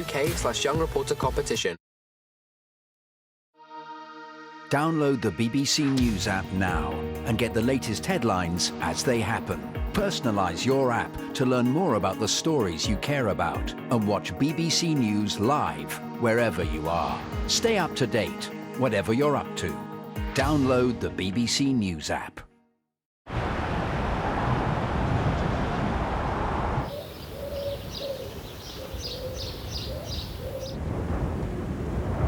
UK/Young Reporter competition. Download the BBC News app now and get the latest headlines as they happen. Personalise your app to learn more about the stories you care about and watch BBC News live wherever you are. Stay up to date, whatever you're up to. Download the BBC News app.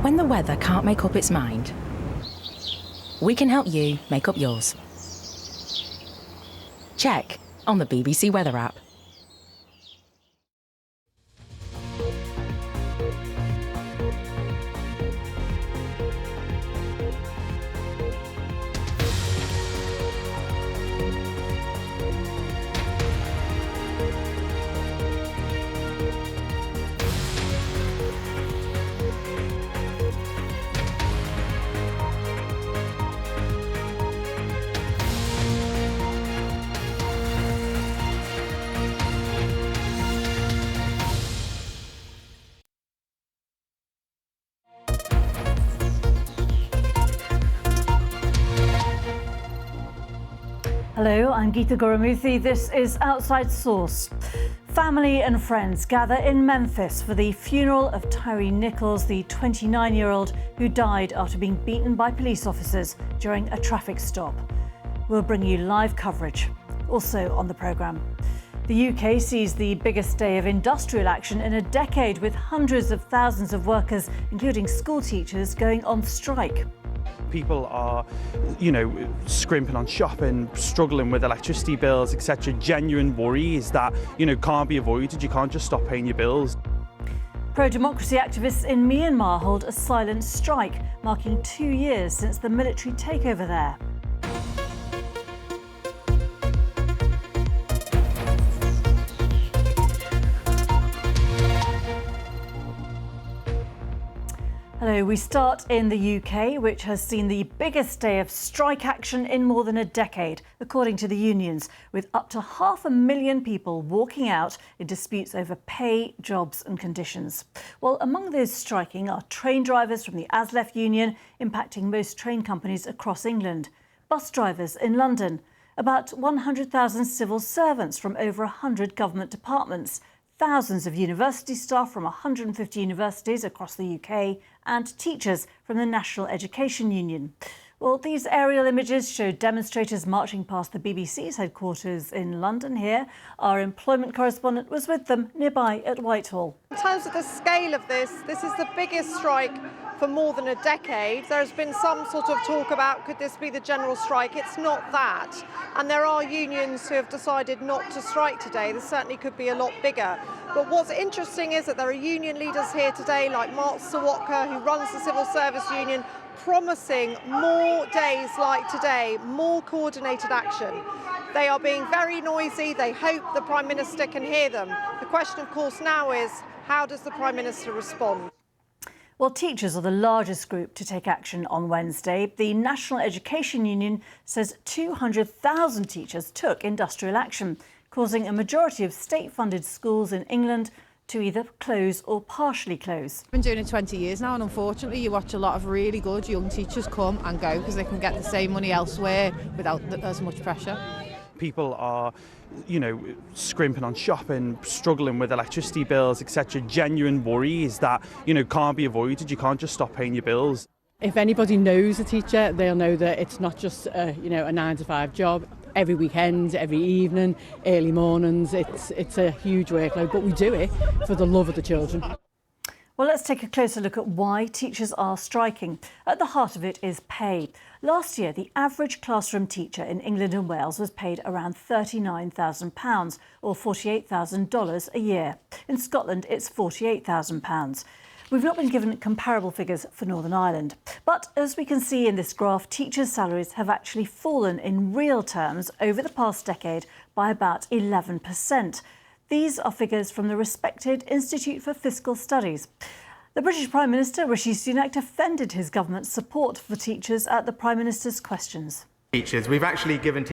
When the weather can't make up its mind, we can help you make up yours. Check on the BBC Weather app. Hello, I'm Geeta Murthy. This is Outside Source. Family and friends gather in Memphis for the funeral of Tyree Nichols, the 29-year-old who died after being beaten by police officers during a traffic stop. We'll bring you live coverage, also on the programme. The UK sees the biggest day of industrial action in a decade, with hundreds of thousands of workers, including school teachers, going on strike. People are, scrimping on shopping, struggling with electricity bills, etc. Genuine worries that, can't be avoided. You can't just stop paying your bills. Pro-democracy activists in Myanmar hold a silent strike, marking 2 years since the military takeover there. Hello, we start in the UK, which has seen the biggest day of strike action in more than a decade, according to the unions, with up to 500,000 people walking out in disputes over pay, jobs and conditions. Well, among those striking are train drivers from the ASLEF union, impacting most train companies across England, bus drivers in London, about 100,000 civil servants from over 100 government departments, thousands of university staff from 150 universities across the UK, and teachers from the National Education Union. Well, these aerial images show demonstrators marching past the BBC's headquarters in London here. Our employment correspondent was with them nearby at Whitehall. In terms of the scale of this is the biggest strike for more than a decade. There's been some sort of talk about, could this be the general strike? It's not that. And there are unions who have decided not to strike today. This certainly could be a lot bigger. But what's interesting is that there are union leaders here today, like Mark Sawatka, who runs the Civil Service Union, promising more days like today, more coordinated action. They are being very noisy. They hope the Prime Minister can hear them. The question, of course, now is, how does the Prime Minister respond? Well, teachers are the largest group to take action on Wednesday. The National Education Union says 200,000 teachers took industrial action, causing a majority of state-funded schools in England to either close or partially close. I've been doing it 20 years now, and unfortunately you watch a lot of really good young teachers come and go because they can get the same money elsewhere without as much pressure. People are, scrimping on shopping, struggling with electricity bills, etc. Genuine worries that, can't be avoided. You can't just stop paying your bills. If anybody knows a teacher, they'll know that it's not just a 9-to-5 job. Every weekend, every evening, early mornings, it's a huge workload, but we do it for the love of the children. Well, let's take a closer look at why teachers are striking. At the heart of it is pay. Last year, the average classroom teacher in England and Wales was paid around £39,000 or $48,000 a year. In Scotland, it's £48,000. We've not been given comparable figures for Northern Ireland. But as we can see in this graph, teachers' salaries have actually fallen in real terms over the past decade by about 11%. These are figures from the respected Institute for Fiscal Studies. The British Prime Minister, Rishi Sunak, defended his government's support for teachers at the Prime Minister's questions. Teachers, we've actually given